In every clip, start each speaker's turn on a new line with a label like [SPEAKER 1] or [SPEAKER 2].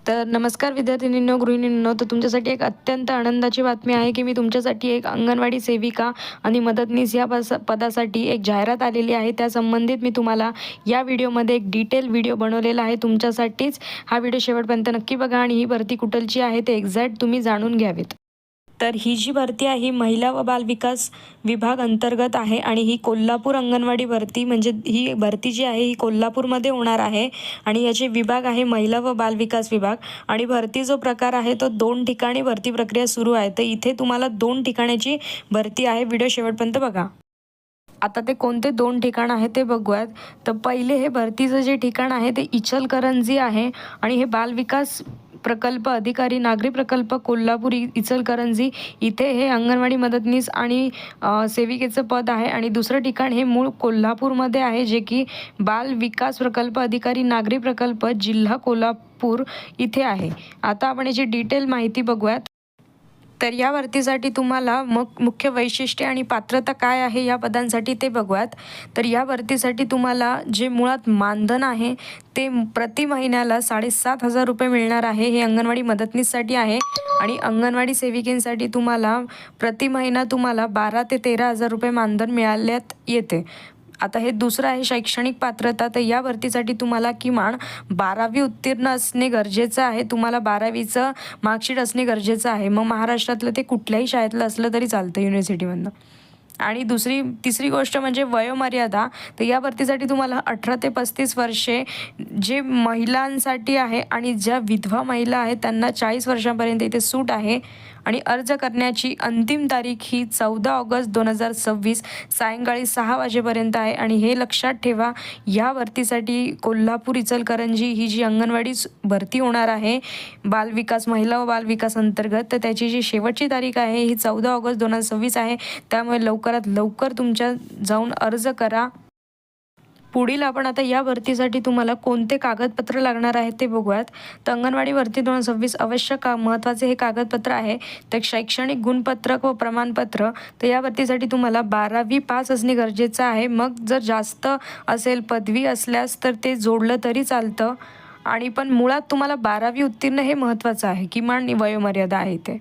[SPEAKER 1] तर नमस्कार विद्यार्थिनींनो, गृहिणींनो. तर तुमच्यासाठी एक अत्यंत आनंदाची बातमी आहे की मी तुमच्यासाठी एक अंगणवाडी सेविका आणि मदतनीस या पदासाठी एक जाहिरात आलेली आहे. त्या संबंधित मी तुम्हाला या व्हिडिओमध्ये एक डिटेल व्हिडिओ बनवलेला आहे. तुमच्यासाठीच हा व्हिडिओ शेवटपर्यंत नक्की बघा आणि ही भरती कुठलची आहे ते एक्झॅक्ट तुम्ही जाणून घ्यावेत. तर ही जी भरती आहे ही महिला व बालविकास विभाग अंतर्गत आहे आणि ही कोल्हापूर अंगणवाडी भरती म्हणजे ही भरती जी आहे ही कोल्हापूरमध्ये होणार आहे आणि याचे विभाग आहे महिला व बालविकास विभाग. आणि भरती जो प्रकार आहे तो 2 ठिकाणी भरती प्रक्रिया सुरू आहे. तर इथे तुम्हाला 2 ठिकाणाची भरती आहे. व्हिडिओ शेवटपर्यंत बघा. आता ते कोणते 2 ठिकाण आहे ते बघूयात. तर पहिले हे भरतीचं जे ठिकाण आहे ते इचलकरंजी आहे आणि हे बालविकास प्रकल्प अधिकारी नागरी प्रकल्प कोल्हापूर इचलकरंजी इथे हे अंगणवाडी मदतनीस आणि सेविकेचं पद आहे. आणि दुसरं ठिकाण हे मूळ कोल्हापूरमध्ये आहे जे की बाल विकास प्रकल्प अधिकारी नागरी प्रकल्प जिल्हा कोल्हापूर इथे आहे. आता आपण याची डिटेल माहिती बघूयात. तर या भरतीसाठी तुम्हाला मुख्य वैशिष्ट्ये आणि पात्रता काय आहे या पदांसाठी ते बघूयात. तर या भरतीसाठी तुम्हाला जे मुळात मानधन आहे ते प्रति महिन्याला 7,500 रुपये मिळणार आहे. हे अंगणवाडी मदतनीससाठी आहे. आणि अंगणवाडी सेविकेंसाठी तुम्हाला प्रति महिना तुम्हाला 12,000 ते 13,000 रुपये मानधन मिळाल्यात येते. आता हे दुसरं आहे शैक्षणिक पात्रता. तर या भरतीसाठी तुम्हाला किमान 12वी उत्तीर्ण असणे गरजेचं आहे. तुम्हाला 12वीचं मार्कशीट असणे गरजेचं आहे. मग महाराष्ट्रातलं ते कुठल्याही शाळेतलं असलं तरी चालतं, युनिव्हर्सिटीमधनं. आणि तिसरी गोष्ट म्हणजे वयोमर्यादा. तर या भरतीसाठी तुम्हाला 18 ते 35 वर्षे जे महिलांसाठी आहे आणि ज्या विधवा महिला आहेत त्यांना 40 वर्षांपर्यंत इथे सूट आहे. आणि अर्ज करण्याची अंतिम तारीख ही 14 ऑगस्ट 2026 सायंकाळी 6 वाजेपर्यंत आहे. आणि हे लक्षात ठेवा, या भरतीसाठी कोल्हापूर इचलकरंजी ही जी अंगणवाडी भरती होणार आहे बालविकास महिला व बालविकास अंतर्गत, तर त्याची जी शेवटची तारीख आहे ही 14 ऑगस्ट 2026 आहे. त्यामुळे लवकरात लवकर तुमच्या जाऊन अर्ज करा. पुढील आपण आता या भरतीसाठी तुम्हाला कोणते कागदपत्र लागणार आहेत ते बघूयात. तर अंगणवाडी भरती 2026 आवश्यक महत्त्वाचे हे कागदपत्र आहे. तर शैक्षणिक गुणपत्रक व प्रमाणपत्र. तर या भरतीसाठी तुम्हाला 12वी पास असणे गरजेचं आहे. मग जर जास्त असेल पदवी असल्यास तर ते जोडलं तरी चालतं. आणि पण मुळात तुम्हाला 12वी उत्तीर्ण हे महत्त्वाचं आहे. किमान वयोमर्यादा आहे ते.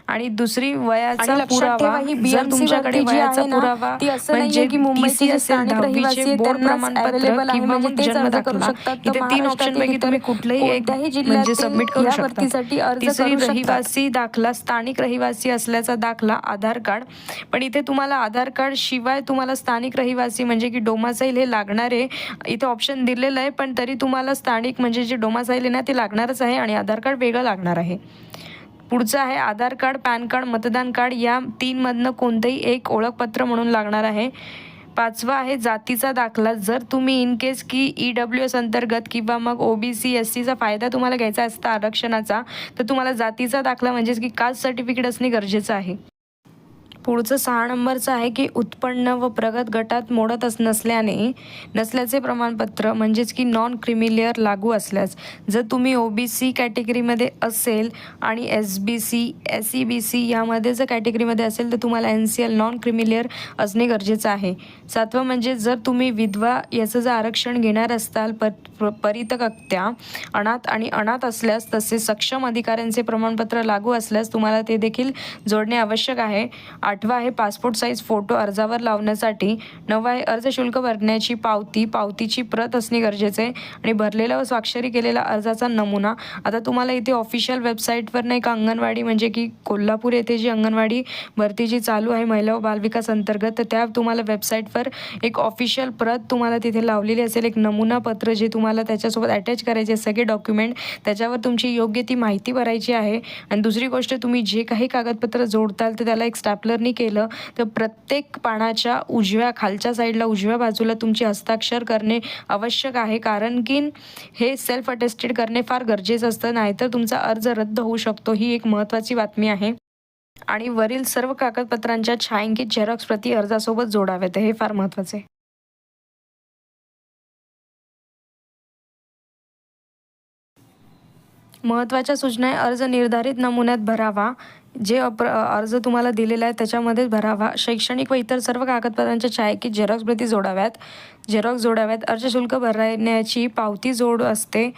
[SPEAKER 1] आणि दुसरी वयाचा पुरावा. जर तुमच्याकडे वयाचा पुरावा म्हणजे PC असेल, 10वीचे बोर्ड प्रमाणपत्र किंवा मग जन्म दाखला. इथे 3 ऑप्शन पैकी तुम्ही कुठलंही एक म्हणजे सबमिट करू शकता. तिसरी रहिवासी दाखला, स्थानिक रहिवासी असल्याचा दाखला, आधार कार्ड. पण इथे तुम्हाला आधार कार्ड शिवाय तुम्हाला स्थानिक रहिवासी म्हणजे की डोमासाईल हे लागणार आहे. इथे ऑप्शन दिलेलं आहे पण तरी तुम्हाला स्थानिक म्हणजे जे डोमासाईल आहे ना ते लागणारच आहे आणि आधार कार्ड वेगळं लागणार आहे. पुढचं आहे आधार कार्ड, पॅन कार्ड, मतदान कार्ड या 3मधनं कोणतंही एक ओळखपत्र म्हणून लागणार आहे. 5वा आहे जातीचा दाखला. जर तुम्ही इन केस की EWS अंतर्गत किंवा मग OBC SCचा फायदा तुम्हाला घ्यायचा असता आरक्षणाचा, तर तुम्हाला जातीचा दाखला म्हणजेच की कास्ट सर्टिफिकेट असणे गरजेचं आहे. पुढचं 6 नंबरचं आहे की उत्पन्न व प्रगत गटात मोडत नसल्याचे प्रमाणपत्र म्हणजेच की नॉन क्रिमिलेअर लागू असल्यास. जर तुम्ही OBC कॅटेगरीमध्ये असेल आणि SBC SEBC यामध्ये जर कॅटेगरीमध्ये असेल तर तुम्हाला NCL नॉन क्रिमिलेअर असणे गरजेचं आहे. 7वं म्हणजे जर तुम्ही विधवा याचं जर आरक्षण घेणार असताल, परित्यक्त्या, अनाथ असल्यास तसेच सक्षम अधिकाऱ्यांचे प्रमाणपत्र लागू असल्यास तुम्हाला ते देखील जोडणे आवश्यक आहे. 8वा आहे पासपोर्ट साईज फोटो अर्जावर लावण्यासाठी. 9वा आहे अर्ज शुल्क भरण्याची पावतीची प्रत असणे गरजेचे आहे आणि भरलेला व स्वाक्षरी केलेला अर्जाचा नमुना. आता तुम्हाला इथे ऑफिशियल वेबसाईटवर नाही का अंगणवाडी म्हणजे की कोल्हापूर येथे जी अंगणवाडी भरती जी चालू आहे महिला व बालविकास अंतर्गत, तर त्या तुम्हाला वेबसाईटवर एक ऑफिशियल प्रत तुम्हाला तिथे लावलेली असेल, एक नमुना पत्र जे तुम्हाला त्याच्यासोबत अटॅच करायचे सगळे डॉक्युमेंट. त्याच्यावर तुमची योग्य ती माहिती भरायची आहे. आणि दुसरी गोष्ट, तुम्ही जे काही कागदपत्र जोडताल तर त्याला एक स्टॅपलर केलं तर प्रत्येक पानाच्या खालच्या साईडला उजव्या बाजूला तुमची हस्ताक्षर करणे आवश्यक आहे. कारण की हे सेल्फ अटेस्टेड करणे फार गरजेचं असतं, नाहीतर तुमचा अर्ज रद्द होऊ शकतो. ही एक महत्त्वाची बातमी आहे. आणि वरील सर्व कागदपत्रांच्या छायांकित झेरॉक्स प्रती अर्जासोबत जोडाव्यात, हे फार महत्त्वाचे आहे. महत्त्वाच्या सूचना, अर्ज निर्धारित नमुन्यात भरावा. जे अर्ज तुम्हाला दिलेला आहे त्याच्यामध्येच भरावा. शैक्षणिक व इतर सर्व कागदपत्रांच्या छायाकीत झेरॉक्स प्रती जोडाव्यात. अर्ज शुल्क भरण्याची पावती जोड असते.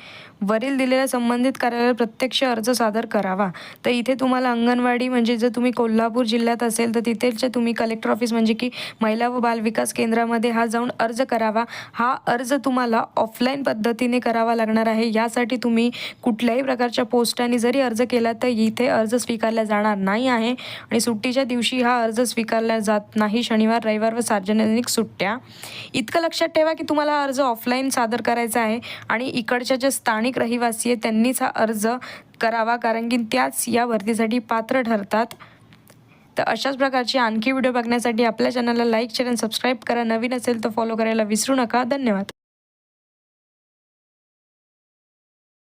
[SPEAKER 1] वरील दिलेल्या संबंधित कार्यालयात प्रत्यक्ष अर्ज सादर करावा. तर इथे तुम्हाला अंगणवाडी म्हणजे जर तुम्ही कोल्हापूर जिल्ह्यात असेल तर तिथेचे तुम्ही कलेक्टर ऑफिस म्हणजे की महिला व बालविकास केंद्रामध्ये हा जाऊन अर्ज करावा. हा अर्ज तुम्हाला ऑफलाईन पद्धतीने करावा लागणार आहे. यासाठी तुम्ही कुठल्याही प्रकारच्या पोस्टाने जरी अर्ज केला तर इथे अर्ज स्वीकारला जाणार नाही आहे आणि सुट्टीच्या दिवशी हा अर्ज स्वीकारला जात नाही. शनिवार, रविवार व सार्वजनिक सुट्ट्या. इतकं लक्षात ठेवा की तुम्हाला अर्ज ऑफलाईन सादर करायचा आहे आणि इकडच्या ज्या स्थानिक रहिवासी आहे त्यांनीच हा अर्ज करावा, कारण की त्याच या भरतीसाठी पात्र ठरतात. तर अशाच प्रकारचे आणखी व्हिडिओ बघण्यासाठी आपल्या चॅनलला लाईक, शेअर आणि सबस्क्राईब करा. नवीन असेल तर फॉलो करायला विसरू नका. धन्यवाद.